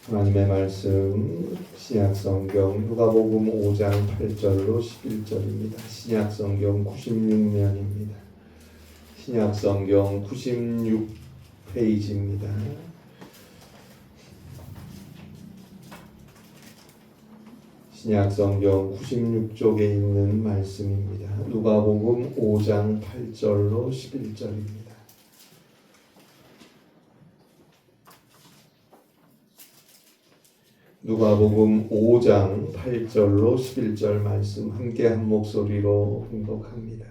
하나님의 말씀 신약성경 누가복음 5장 8절로 11절입니다. 신약성경 96면입니다. 신약성경 96페이지입니다. 신약성경 96쪽에 있는 말씀입니다. 누가복음 5장 8절로 11절입니다. 누가복음 5장 8절로 11절 말씀 함께 한 목소리로 봉독합니다.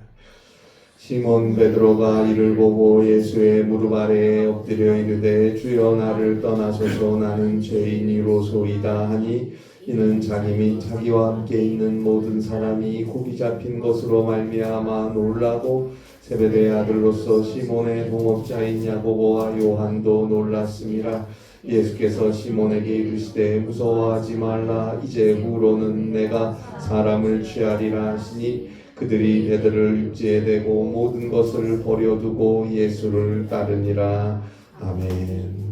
시몬 베드로가 이를 보고 예수의 무릎 아래에 엎드려 이르되 주여 나를 떠나소서 나는 죄인이로소이다 하니 이는 자기 및 자기와 함께 있는 모든 사람이 고기 잡힌 것으로 말미암아 놀라고 세베대의 아들로서 시몬의 동업자인 야고보와 요한도 놀랐음이라. 예수께서 시몬에게 이르시되 무서워하지 말라 이제 후로는 내가 사람을 취하리라 하시니 그들이 배들을 육지에 대고 모든 것을 버려두고 예수를 따르니라. 아멘.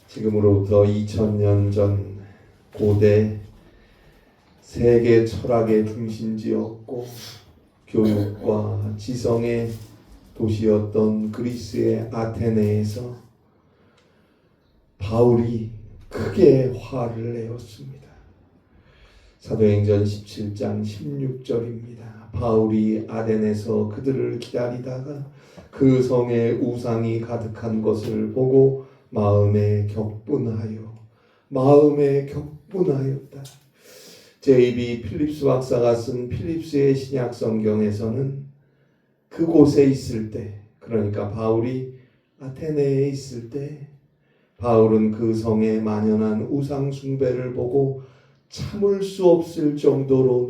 지금으로부터 2000년 전 고대 세계 철학의 중심지였고 교육과 지성의 도시였던 그리스의 아테네에서 바울이 크게 화를 내었습니다. 사도행전 17장 16절입니다. 바울이 아덴에서 그들을 기다리다가 그 성에 우상이 가득한 것을 보고 마음에 격분하였다. J.B. 필립스 박사가 쓴 필립스의 신약 성경에서는 그곳에 있을 때, 그러니까 바울이 아테네에 있을 때 바울은 그 성에 만연한 우상 숭배를 보고 참을 수 없을 정도로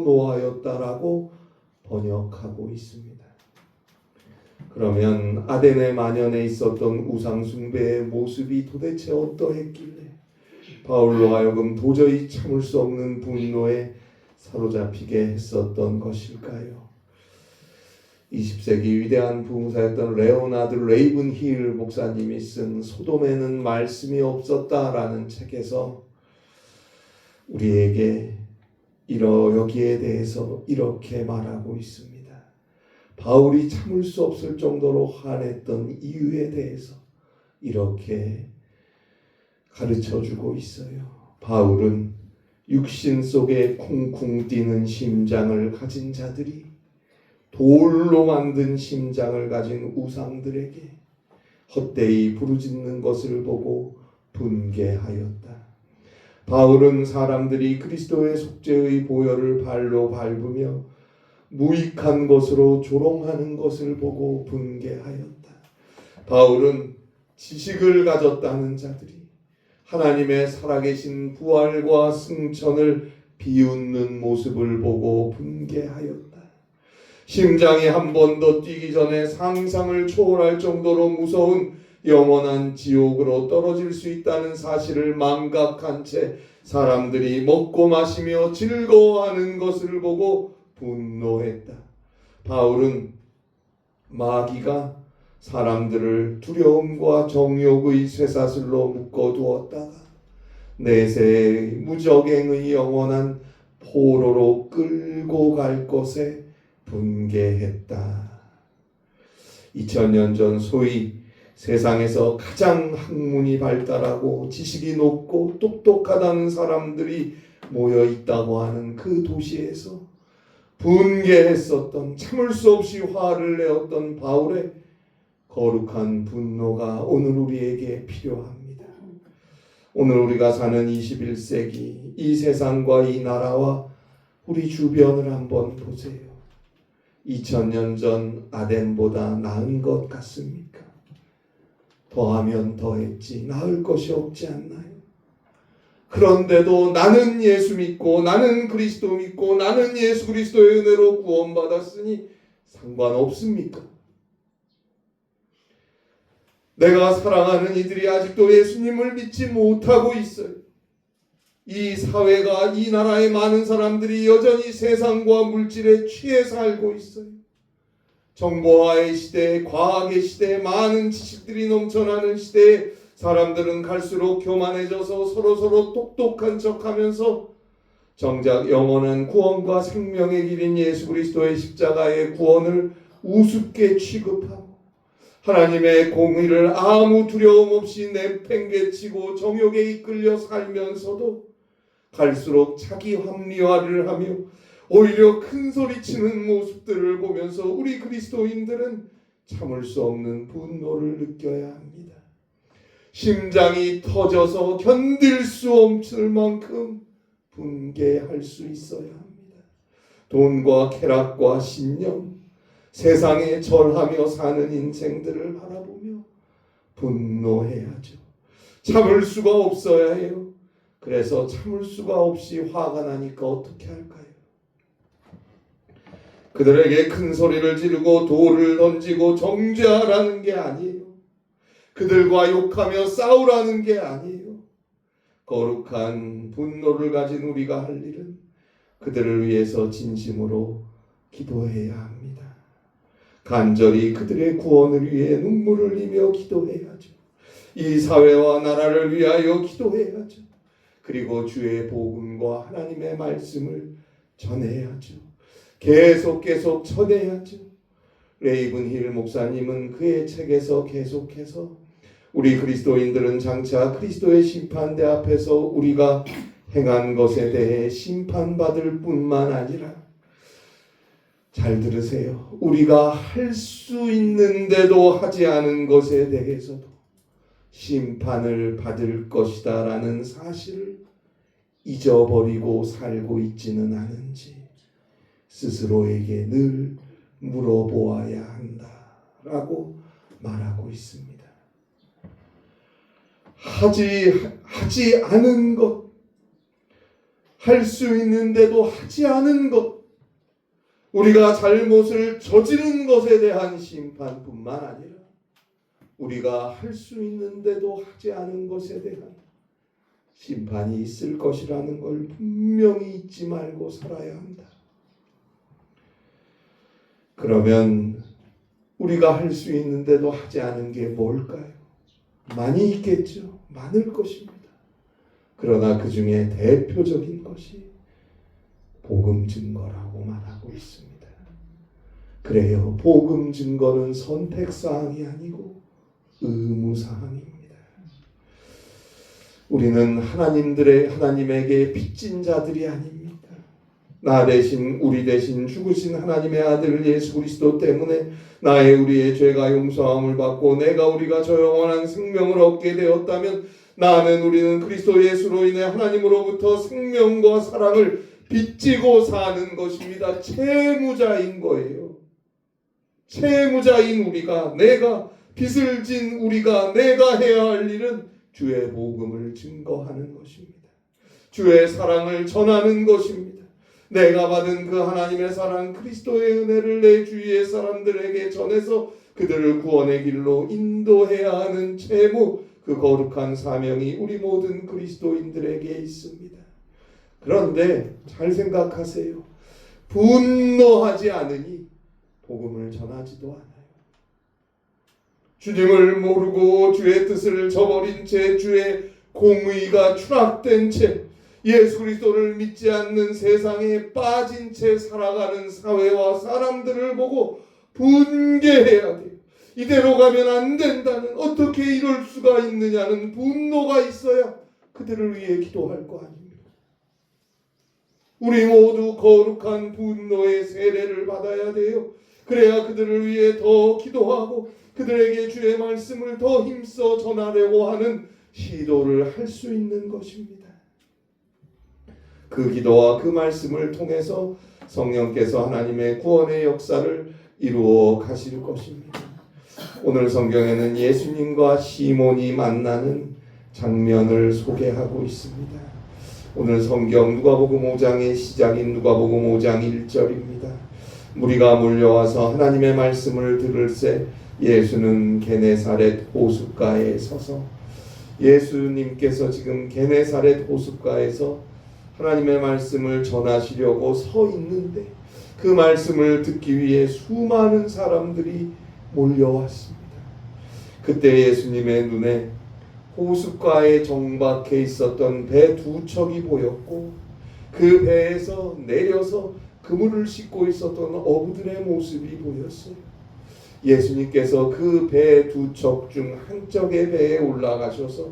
노하였다라고 번역하고 있습니다. 그러면 아테네 만연에 있었던 우상 숭배의 모습이 도대체 어떠했길래 바울로 하여금 도저히 참을 수 없는 분노에 사로잡히게 했었던 것일까요? 20세기 위대한 부흥사였던 레오나드 레이븐힐 목사님이 쓴 소돔에는 말씀이 없었다라는 책에서 우리에게 여기에 대해서 이렇게 말하고 있습니다. 바울이 참을 수 없을 정도로 화냈던 이유에 대해서 이렇게 가르쳐주고 있어요. 바울은 육신 속에 쿵쿵 뛰는 심장을 가진 자들이 돌로 만든 심장을 가진 우상들에게 헛되이 부르짖는 것을 보고 분개하였다. 바울은 사람들이 그리스도의 속죄의 보혈을 발로 밟으며 무익한 것으로 조롱하는 것을 보고 분개하였다. 바울은 지식을 가졌다는 자들이 하나님의 살아계신 부활과 승천을 비웃는 모습을 보고 분개하였다. 심장이 한 번 더 뛰기 전에 상상을 초월할 정도로 무서운 영원한 지옥으로 떨어질 수 있다는 사실을 망각한 채 사람들이 먹고 마시며 즐거워하는 것을 보고 분노했다. 바울은 마귀가 사람들을 두려움과 정욕의 쇠사슬로 묶어두었다가 내세의 무적행의 영원한 포로로 끌고 갈 것에 분개했다. 2000년 전 소위 세상에서 가장 학문이 발달하고 지식이 높고 똑똑하다는 사람들이 모여 있다고 하는 그 도시에서 분개했었던, 참을 수 없이 화를 내었던 바울의 거룩한 분노가 오늘 우리에게 필요합니다. 오늘 우리가 사는 21세기 이 세상과 이 나라와 우리 주변을 한번 보세요. 2000년 전 아덴보다 나은 것 같습니까? 더하면 더했지 나을 것이 없지 않나요? 그런데도 나는 예수 믿고 나는 그리스도 믿고 나는 예수 그리스도의 은혜로 구원받았으니 상관없습니까? 내가 사랑하는 이들이 아직도 예수님을 믿지 못하고 있어요. 이 사회가, 이 나라의 많은 사람들이 여전히 세상과 물질에 취해 살고 있어요. 정보화의 시대, 과학의 시대, 많은 지식들이 넘쳐나는 시대에 사람들은 갈수록 교만해져서 서로서로 똑똑한 척하면서 정작 영원한 구원과 생명의 길인 예수 그리스도의 십자가의 구원을 우습게 취급하고 하나님의 공의를 아무 두려움 없이 내팽개치고 정욕에 이끌려 살면서도 갈수록 자기 합리화를 하며 오히려 큰 소리치는 모습들을 보면서 우리 그리스도인들은 참을 수 없는 분노를 느껴야 합니다. 심장이 터져서 견딜 수 없을 만큼 분개할 수 있어야 합니다. 돈과 쾌락과 신념, 세상에 절하며 사는 인생들을 바라보며 분노해야죠. 참을 수가 없어야 해요. 그래서 참을 수가 없이 화가 나니까 어떻게 할까요? 그들에게 큰 소리를 지르고 돌을 던지고 정죄하라는 게 아니에요. 그들과 욕하며 싸우라는 게 아니에요. 거룩한 분노를 가진 우리가 할 일은 그들을 위해서 진심으로 기도해야 합니다. 간절히 그들의 구원을 위해 눈물을 흘리며 기도해야죠. 이 사회와 나라를 위하여 기도해야죠. 그리고 주의 복음과 하나님의 말씀을 전해야죠. 계속 전해야죠. 레이븐 힐 목사님은 그의 책에서 계속해서 우리 그리스도인들은 장차 그리스도의 심판대 앞에서 우리가 행한 것에 대해 심판받을 뿐만 아니라, 잘 들으세요, 우리가 할 수 있는데도 하지 않은 것에 대해서도 심판을 받을 것이다 라는 사실을 잊어버리고 살고 있지는 않은지 스스로에게 늘 물어보아야 한다 라고 말하고 있습니다. 하지 않은 것, 할 수 있는데도 하지 않은 것, 우리가 잘못을 저지른 것에 대한 심판뿐만 아니라 우리가 할 수 있는데도 하지 않은 것에 대한 심판이 있을 것이라는 걸 분명히 잊지 말고 살아야 한다. 그러면 우리가 할 수 있는데도 하지 않은 게 뭘까요? 많이 있겠죠. 많을 것입니다. 그러나 그 중에 대표적인 것이 복음 증거라고 말하고 있습니다. 그래요. 복음 증거는 선택사항이 아니고 의무사항입니다. 우리는 하나님에게 빚진 자들이 아닙니다. 나 대신 우리 대신 죽으신 하나님의 아들 예수 그리스도 때문에 우리의 죄가 용서함을 받고 우리가 저 영원한 생명을 얻게 되었다면 우리는 그리스도 예수로 인해 하나님으로부터 생명과 사랑을 빚지고 사는 것입니다. 채무자인 거예요. 채무자인 우리가, 내가 빚을 진 우리가 내가 해야 할 일은 주의 복음을 증거하는 것입니다. 주의 사랑을 전하는 것입니다. 내가 받은 그 하나님의 사랑, 그리스도의 은혜를 내 주위의 사람들에게 전해서 그들을 구원의 길로 인도해야 하는 채무, 그 거룩한 사명이 우리 모든 그리스도인들에게 있습니다. 그런데 잘 생각하세요. 분노하지 않으니 복음을 전하지도 않아요. 주님을 모르고 주의 뜻을 저버린 채, 주의 공의가 추락된 채, 예수 그리스도를 믿지 않는 세상에 빠진 채 살아가는 사회와 사람들을 보고 분개해야 돼요. 이대로 가면 안 된다는, 어떻게 이럴 수가 있느냐는 분노가 있어야 그들을 위해 기도할 거 아닙니까? 우리 모두 거룩한 분노의 세례를 받아야 돼요. 그래야 그들을 위해 더 기도하고 그들에게 주의 말씀을 더 힘써 전하려고 하는 시도를 할 수 있는 것입니다. 그 기도와 그 말씀을 통해서 성령께서 하나님의 구원의 역사를 이루어 가실 것입니다. 오늘 성경에는 예수님과 시몬이 만나는 장면을 소개하고 있습니다. 오늘 성경 누가복음 5장의 시작인 누가복음 5장 1절입니다. 무리가 몰려와서 하나님의 말씀을 들을새 예수는 게네사렛 호숫가에 서서, 예수님께서 지금 게네사렛 호숫가에서 하나님의 말씀을 전하시려고 서 있는데 그 말씀을 듣기 위해 수많은 사람들이 몰려왔습니다. 그때 예수님의 눈에 호숫가에 정박해 있었던 배 두 척이 보였고 그 배에서 내려서 그물을 싣고 있었던 어부들의 모습이 보였어요. 예수님께서 그 배 두 척 중 한척의 배에 올라가셔서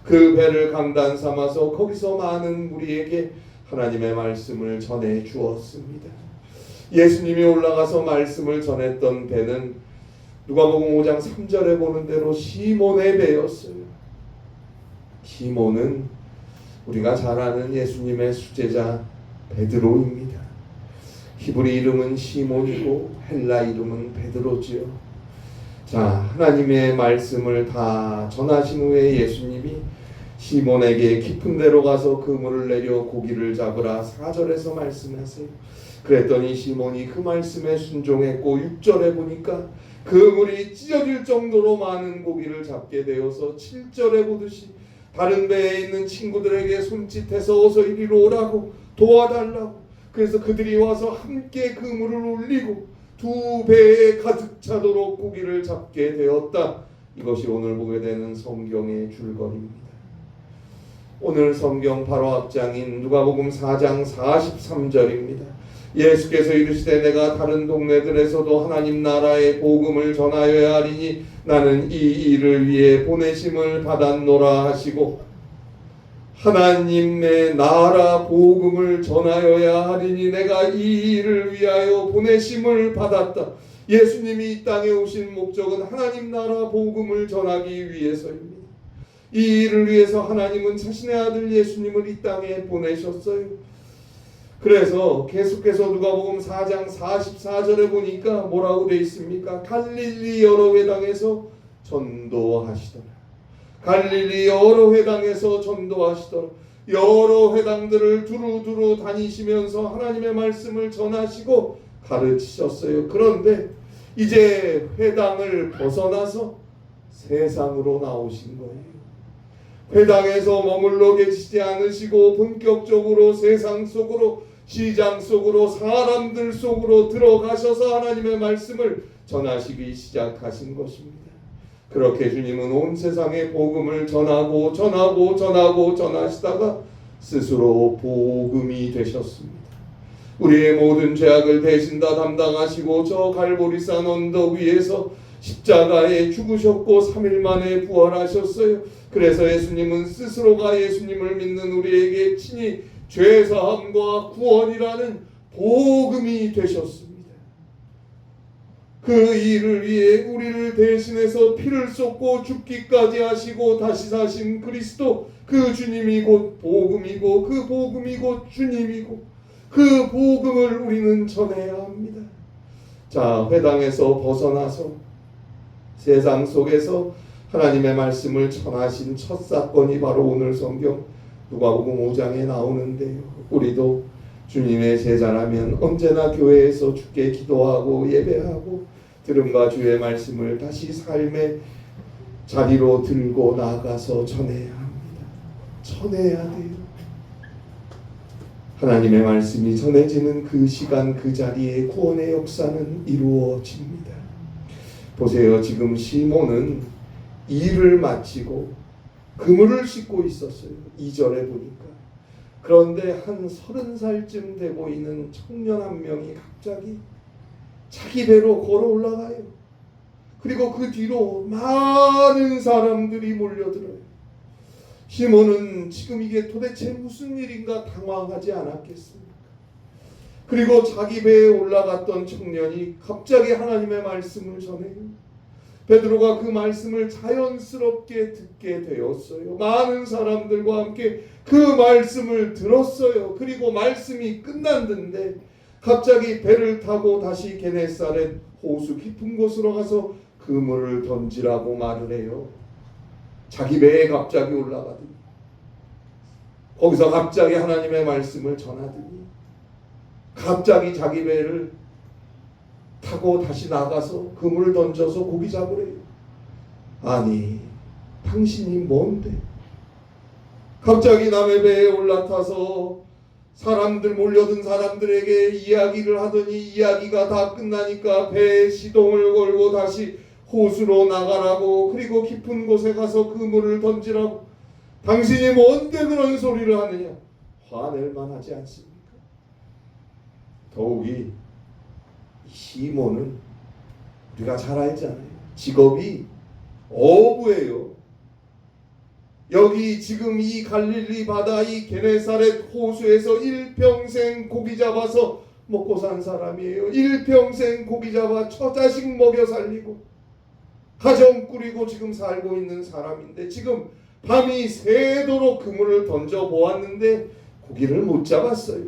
그 배를 강단 삼아서 거기서 많은 무리에게 하나님의 말씀을 전해 주었습니다. 예수님이 올라가서 말씀을 전했던 배는 누가복음 5장 3절에 보는 대로 시몬의 배였어요. 시몬은 우리가 잘 아는 예수님의 수제자 베드로입니다. 히브리 이름은 시몬이고 헬라 이름은 베드로지요. 자, 하나님의 말씀을 다 전하신 후에 예수님이 시몬에게 깊은 데로 가서 그물을 내려 고기를 잡으라 4절에서 말씀하세요. 그랬더니 시몬이 그 말씀에 순종했고 6절에 보니까 그물이 찢어질 정도로 많은 고기를 잡게 되어서 7절에 보듯이 다른 배에 있는 친구들에게 손짓해서 어서 이리로 오라고 도와달라고, 그래서 그들이 와서 함께 그물을 올리고 두 배에 가득 차도록 고기를 잡게 되었다. 이것이 오늘 보게 되는 성경의 줄거리입니다. 오늘 성경 바로 앞장인 누가복음 4장 43절입니다. 예수께서 이르시되 내가 다른 동네들에서도 하나님 나라의 복음을 전하여야 하리니 나는 이 일을 위해 보내심을 받았노라 하시고, 하나님의 나라 복음을 전하여야 하리니 내가 이 일을 위하여 보내심을 받았다. 예수님이 이 땅에 오신 목적은 하나님 나라 복음을 전하기 위해서입니다. 이 일을 위해서 하나님은 자신의 아들 예수님을 이 땅에 보내셨어요. 그래서 계속해서 누가복음 4장 44절에 보니까 뭐라고 되어 있습니까? 갈릴리 여러 회당에서 전도하시더라. 갈릴리 여러 회당에서 전도하시더라. 여러 회당들을 두루두루 다니시면서 하나님의 말씀을 전하시고 가르치셨어요. 그런데 이제 회당을 벗어나서 세상으로 나오신 거예요. 회당에서 머물러 계시지 않으시고 본격적으로 세상 속으로, 시장 속으로, 사람들 속으로 들어가셔서 하나님의 말씀을 전하시기 시작하신 것입니다. 그렇게 주님은 온 세상에 복음을 전하시다가 스스로 복음이 되셨습니다. 우리의 모든 죄악을 대신 다 담당하시고 저 갈보리산 언덕 위에서 십자가에 죽으셨고 3일 만에 부활하셨어요. 그래서 예수님은 스스로가 예수님을 믿는 우리에게 친히 죄사함과 구원이라는 복음이 되셨습니다. 그 일을 위해 우리를 대신해서 피를 쏟고 죽기까지 하시고 다시 사신 그리스도, 그 주님이 곧 복음이고 그 복음이 곧 주님이고 그 복음을 우리는 전해야 합니다. 자, 회당에서 벗어나서 세상 속에서 하나님의 말씀을 전하신 첫 사건이 바로 오늘 성경 누가복음 5장에 나오는데요. 우리도 주님의 제자라면 언제나 교회에서 주께 기도하고 예배하고 들음과 주의 말씀을 다시 삶의 자리로 들고 나가서 전해야 합니다. 전해야 돼요. 하나님의 말씀이 전해지는 그 시간 그 자리에 구원의 역사는 이루어집니다. 보세요. 지금 시몬은 일을 마치고 그물을 싣고 있었어요. 2절에 보니까. 그런데 한 30살쯤 돼 보이는 청년 한 명이 갑자기 자기 배로 걸어 올라가요. 그리고 그 뒤로 많은 사람들이 몰려들어요. 시몬은 지금 이게 도대체 무슨 일인가 당황하지 않았겠습니까? 그리고 자기 배에 올라갔던 청년이 갑자기 하나님의 말씀을 전해요. 베드로가 그 말씀을 자연스럽게 듣게 되었어요. 많은 사람들과 함께 그 말씀을 들었어요. 그리고 말씀이 끝났는데 갑자기 배를 타고 다시 게네사렛 호수 깊은 곳으로 가서 그물을 던지라고 말을 해요. 자기 배에 갑자기 올라가더니 거기서 갑자기 하나님의 말씀을 전하더니 갑자기 자기 배를 타고 다시 나가서 그물을 던져서 고기 잡으래요. 아니, 당신이 뭔데? 갑자기 남의 배에 올라타서 사람들 몰려든 사람들에게 이야기를 하더니 이야기가 다 끝나니까 배에 시동을 걸고 다시 호수로 나가라고, 그리고 깊은 곳에 가서 그물을 던지라고. 당신이 뭔데 그런 소리를 하느냐? 화낼 만하지 않습니까? 더욱이 시몬은 우리가 잘 알잖아요. 직업이 어부예요. 여기 지금 이 갈릴리 바다 이 게네사렛 호수에서 일평생 고기 잡아서 먹고 산 사람이에요. 일평생 고기 잡아 처자식 먹여 살리고 가정 꾸리고 지금 살고 있는 사람인데, 지금 밤이 새도록 그물을 던져 보았는데 고기를 못 잡았어요.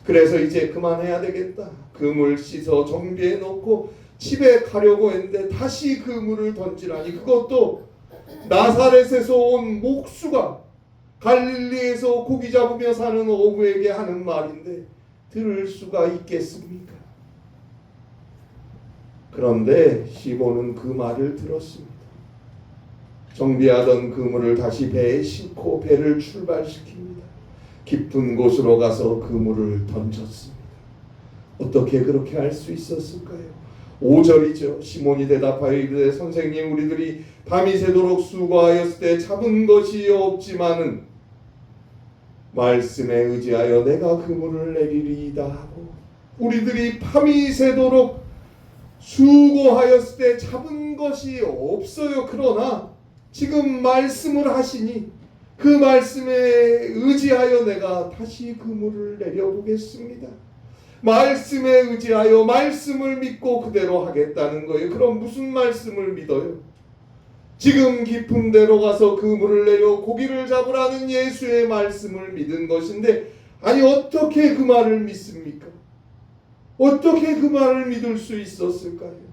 그래서 이제 그만해야 되겠다. 그물 씻어 정비해 놓고 집에 가려고 했는데 다시 그물을 던지라니, 그것도 나사렛에서 온 목수가 갈릴리에서 고기 잡으며 사는 어부에게 하는 말인데 들을 수가 있겠습니까? 그런데 시몬은 그 말을 들었습니다. 정비하던 그물을 다시 배에 싣고 배를 출발시킵니다. 깊은 곳으로 가서 그물을 던졌습니다. 어떻게 그렇게 할 수 있었을까요? 5절이죠. 시몬이 대답하여 이르되 선생님, 우리들이 밤이 새도록 수고하였을 때 잡은 것이 없지만은 말씀에 의지하여 내가 그물을 내리리이다 하고, 우리들이 밤이 새도록 수고하였을 때 잡은 것이 없어요. 그러나 지금 말씀을 하시니 그 말씀에 의지하여 내가 다시 그물을 내려보겠습니다. 말씀에 의지하여 말씀을 믿고 그대로 하겠다는 거예요. 그럼 무슨 말씀을 믿어요? 지금 깊은 데로 가서 그물을 내려 고기를 잡으라는 예수의 말씀을 믿은 것인데, 아니 어떻게 그 말을 믿습니까? 어떻게 그 말을 믿을 수 있었을까요?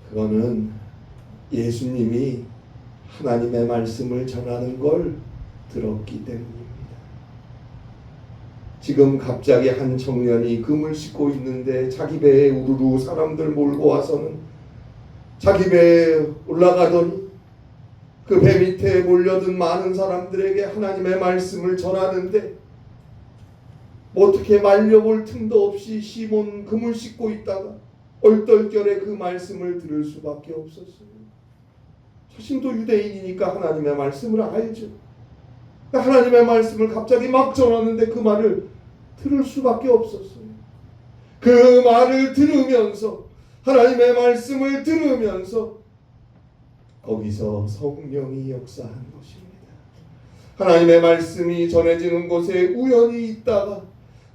그거는 예수님이 하나님의 말씀을 전하는 걸 들었기 때문입니다. 지금 갑자기 한 청년이 그물 싣고 있는데 자기 배에 우르르 사람들 몰고 와서는 자기 배에 올라가더니 그 배 밑에 몰려든 많은 사람들에게 하나님의 말씀을 전하는데 어떻게 말려볼 틈도 없이 시몬 그물 싣고 있다가 얼떨결에 그 말씀을 들을 수밖에 없었어요. 자신도 유대인이니까 하나님의 말씀을 알죠. 하나님의 말씀을 갑자기 막 전하는데 그 말을 들을 수밖에 없었어요. 그 말을 들으면서, 하나님의 말씀을 들으면서 거기서 성령이 역사한 것입니다. 하나님의 말씀이 전해지는 곳에 우연히 있다가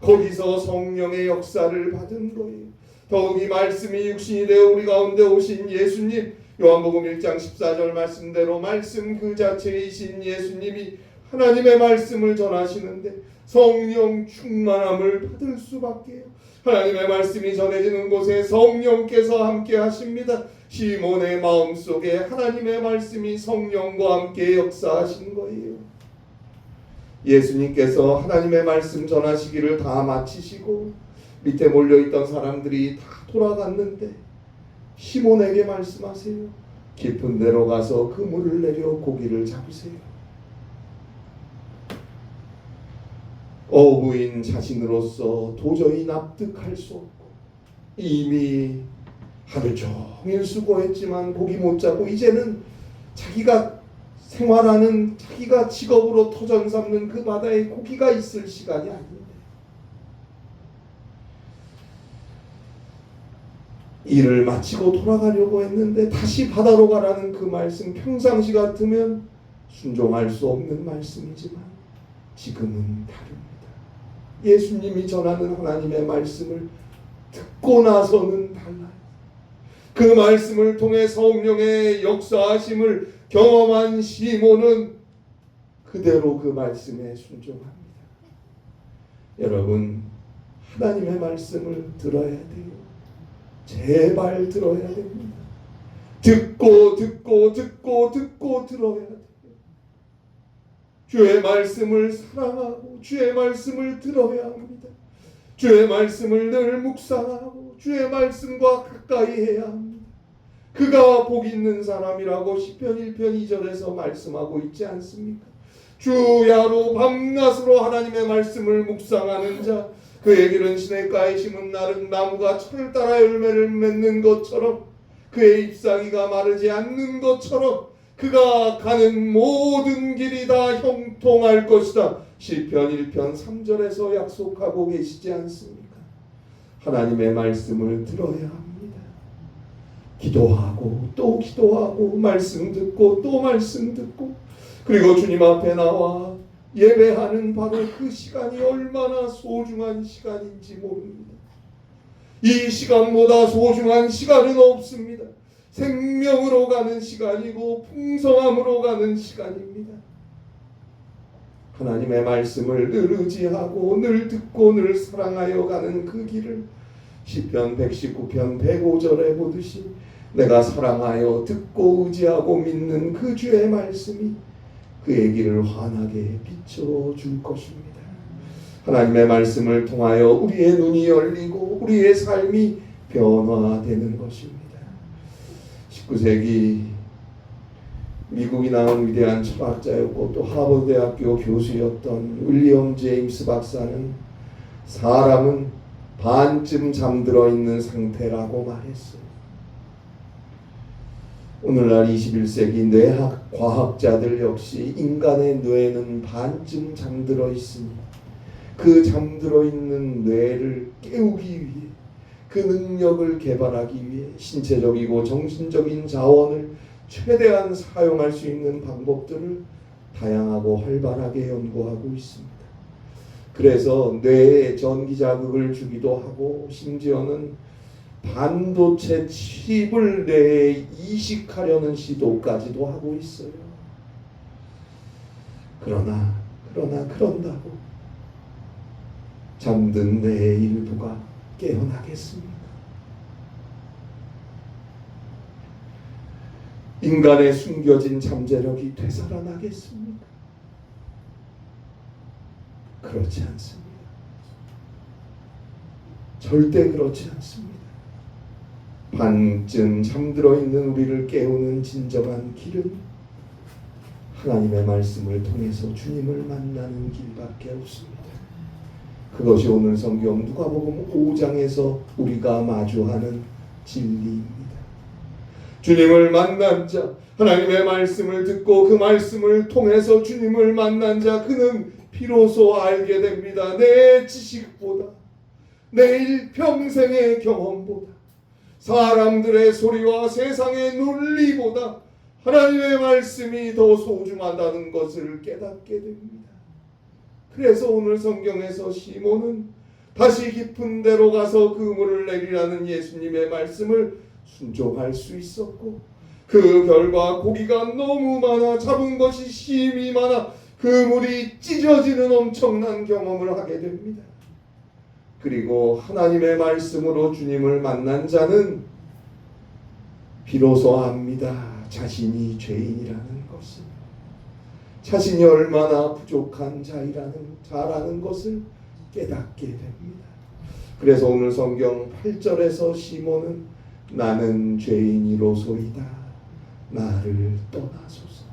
거기서 성령의 역사를 받은 거예요. 더욱이 말씀이 육신이 되어 우리 가운데 오신 예수님, 요한복음 1장 14절 말씀대로 말씀 그 자체이신 예수님이 하나님의 말씀을 전하시는데 성령 충만함을 받을 수밖에요. 하나님의 말씀이 전해지는 곳에 성령께서 함께 하십니다. 시몬의 마음속에 하나님의 말씀이 성령과 함께 역사하신 거예요. 예수님께서 하나님의 말씀 전하시기를 다 마치시고 밑에 몰려있던 사람들이 다 돌아갔는데 시몬에게 말씀하세요. 깊은 데로 가서 그물을 내려 고기를 잡으세요. 어부인 자신으로서 도저히 납득할 수 없고, 이미 하루 종일 수고했지만 고기 못 잡고 이제는 자기가 생활하는, 자기가 직업으로 터전 삼는 그 바다에 고기가 있을 시간이 아닌데, 일을 마치고 돌아가려고 했는데 다시 바다로 가라는 그 말씀, 평상시 같으면 순종할 수 없는 말씀이지만 지금은 다릅니다. 예수님이 전하는 하나님의 말씀을 듣고 나서는 달라요. 그 말씀을 통해 성령의 역사하심을 경험한 시몬은 그대로 그 말씀에 순종합니다. 여러분, 하나님의 말씀을 들어야 돼요. 제발 들어야 됩니다. 듣고 들어야 돼요. 주의 말씀을 사랑하고 주의 말씀을 들어야 합니다. 주의 말씀을 늘 묵상하고 주의 말씀과 가까이 해야 합니다. 그가 복 있는 사람이라고 시편 1편 2절에서 말씀하고 있지 않습니까? 주야로 밤낮으로 하나님의 말씀을 묵상하는 자, 그의 길은 시냇가에 심은 나무가 철 따라 열매를 맺는 것처럼, 그의 잎사귀가 마르지 않는 것처럼 그가 가는 모든 길이 다 형통할 것이다. 시편 1편 3절에서 약속하고 계시지 않습니까? 하나님의 말씀을 들어야 합니다. 기도하고 또 기도하고 말씀 듣고 또 말씀 듣고, 그리고 주님 앞에 나와 예배하는 바로 그 시간이 얼마나 소중한 시간인지 모릅니다. 이 시간보다 소중한 시간은 없습니다. 생명으로 가는 시간이고 풍성함으로 가는 시간입니다. 하나님의 말씀을 늘 의지하고 늘 듣고 늘 사랑하여 가는 그 길을 시편 119편 105절에 보듯이 내가 사랑하여 듣고 의지하고 믿는 그 주의 말씀이 그의 길을 환하게 비춰줄 것입니다. 하나님의 말씀을 통하여 우리의 눈이 열리고 우리의 삶이 변화되는 것입니다. 19세기 미국이 나온 위대한 철학자였고 또 하버드대학교 교수였던 윌리엄 제임스 박사는 사람은 반쯤 잠들어 있는 상태라고 말했어요. 오늘날 21세기 뇌학 과학자들 역시 인간의 뇌는 반쯤 잠들어 있으니 그 잠들어 있는 뇌를 깨우기 위해, 그 능력을 개발하기 위해 신체적이고 정신적인 자원을 최대한 사용할 수 있는 방법들을 다양하고 활발하게 연구하고 있습니다. 그래서 뇌에 전기 자극을 주기도 하고 심지어는 반도체 칩을 뇌에 이식하려는 시도까지도 하고 있어요. 그런다고 잠든 뇌의 일부가 깨어나겠습니까? 인간의 숨겨진 잠재력이 되살아나겠습니까? 그렇지 않습니다. 절대 그렇지 않습니다. 반쯤 잠들어 있는 우리를 깨우는 진정한 길은 하나님의 말씀을 통해서 주님을 만나는 길밖에 없습니다. 그것이 오늘 성경 누가복음 5장에서 우리가 마주하는 진리입니다. 주님을 만난 자, 하나님의 말씀을 듣고 그 말씀을 통해서 주님을 만난 자, 그는 비로소 알게 됩니다. 내 지식보다, 내 일평생의 경험보다, 사람들의 소리와 세상의 논리보다 하나님의 말씀이 더 소중하다는 것을 깨닫게 됩니다. 그래서 오늘 성경에서 시몬은 다시 깊은 데로 가서 그 물을 내리라는 예수님의 말씀을 순종할 수 있었고, 그 결과 고기가 너무 많아 잡은 것이 심히 많아 그 물이 찢어지는 엄청난 경험을 하게 됩니다. 그리고 하나님의 말씀으로 주님을 만난 자는 비로소 압니다. 자신이 죄인이라는 것을, 자신이 얼마나 부족한 자라는 것을 깨닫게 됩니다. 그래서 오늘 성경 8절에서 시몬은 나는 죄인이로소이다. 나를 떠나소서.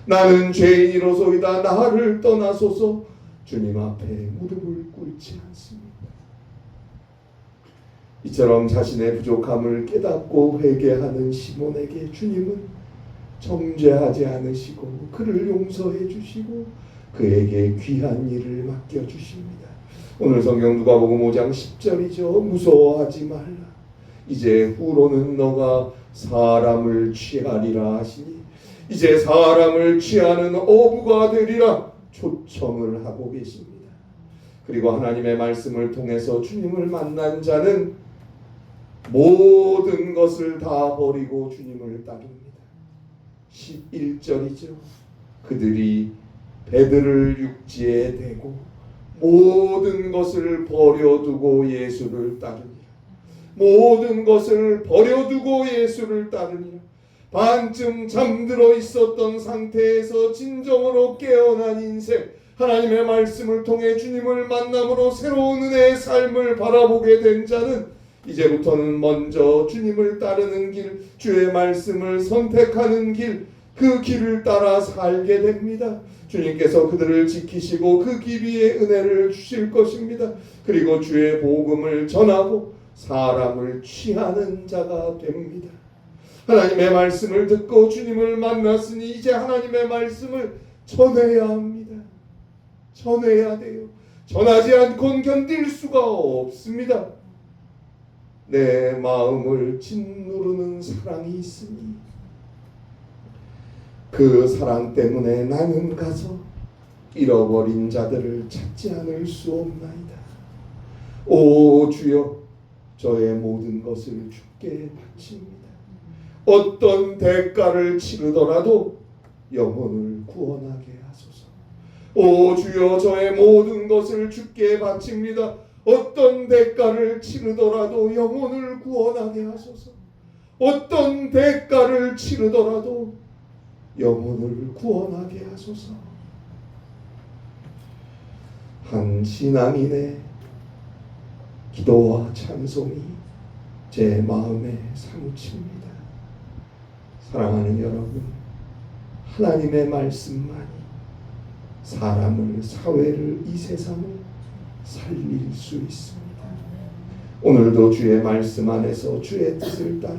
나는 죄인이로소이다. 나를 떠나소서. 주님 앞에 무릎을 꿇지 않습니다. 이처럼 자신의 부족함을 깨닫고 회개하는 시몬에게 주님은 정죄하지 않으시고 그를 용서해 주시고 그에게 귀한 일을 맡겨주십니다. 오늘 성경 누가복음 5장 10절이죠. 무서워하지 말라. 이제 후로는 너가 사람을 취하리라 하시니 이제 사람을 취하는 어부가 되리라 초청을 하고 계십니다. 그리고 하나님의 말씀을 통해서 주님을 만난 자는 모든 것을 다 버리고 주님을 따릅니다. 11절이죠. 그들이 배들을 육지에 대고 모든 것을 버려두고 예수를 따르니라. 모든 것을 버려두고 예수를 따르니라. 반쯤 잠들어 있었던 상태에서 진정으로 깨어난 인생, 하나님의 말씀을 통해 주님을 만남으로 새로운 은혜의 삶을 바라보게 된 자는 이제부터는 먼저 주님을 따르는 길, 주의 말씀을 선택하는 길, 그 길을 따라 살게 됩니다. 주님께서 그들을 지키시고 그 길 위에 은혜를 주실 것입니다. 그리고 주의 복음을 전하고 사람을 취하는 자가 됩니다. 하나님의 말씀을 듣고 주님을 만났으니 이제 하나님의 말씀을 전해야 합니다. 전해야 돼요. 전하지 않고는 견딜 수가 없습니다. 내 마음을 짓누르는 사랑이 있으니 그 사랑 때문에 나는 가서 잃어버린 자들을 찾지 않을 수 없나이다. 오 주여, 저의 모든 것을 주께 바칩니다. 어떤 대가를 치르더라도 영혼을 구원하게 하소서. 오 주여, 저의 모든 것을 주께 바칩니다. 어떤 대가를 치르더라도 영혼을 구원하게 하소서. 어떤 대가를 치르더라도 영혼을 구원하게 하소서. 한 신앙인의 기도와 찬송이 제 마음에 사무칩니다. 사랑하는 여러분, 하나님의 말씀만이 사람을, 사회를, 이 세상을 살릴 수 있습니다. 오늘도 주의 말씀 안에서 주의 뜻을 따라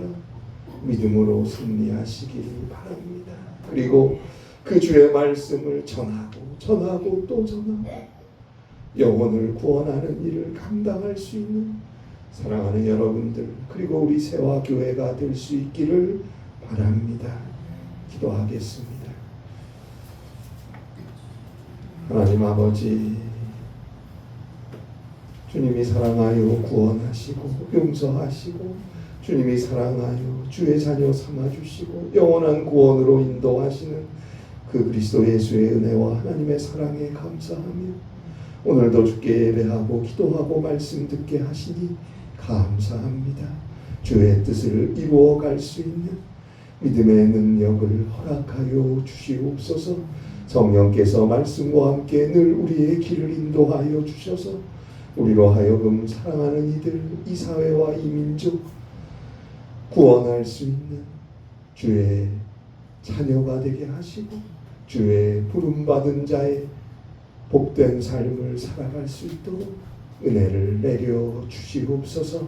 믿음으로 승리하시기를 바랍니다. 그리고 그 주의 말씀을 전하고 또 전하고 영혼을 구원하는 일을 감당할 수 있는 사랑하는 여러분들, 그리고 우리 세화교회가 될 수 있기를 바랍니다. 기도하겠습니다. 하나님 아버지, 주님이 사랑하여 구원하시고 용서하시고 주님이 사랑하여 주의 자녀 삼아주시고 영원한 구원으로 인도하시는 그 그리스도 예수의 은혜와 하나님의 사랑에 감사하며 오늘도 주께 예배하고 기도하고 말씀 듣게 하시니 감사합니다. 주의 뜻을 이루어갈 수 있는 믿음의 능력을 허락하여 주시옵소서. 성령께서 말씀과 함께 늘 우리의 길을 인도하여 주셔서 우리로 하여금 사랑하는 이들, 이 사회와 이 민족 구원할 수 있는 주의 자녀가 되게 하시고 주의 부름받은 자의 복된 삶을 살아갈 수 있도록 은혜를 내려 주시옵소서.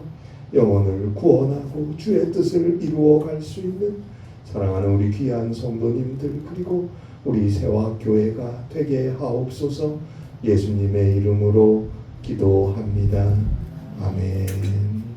영혼을 구원하고 주의 뜻을 이루어갈 수 있는 사랑하는 우리 귀한 성도님들, 그리고 우리 세화교회가 되게 하옵소서. 예수님의 이름으로 기도합니다. 아멘.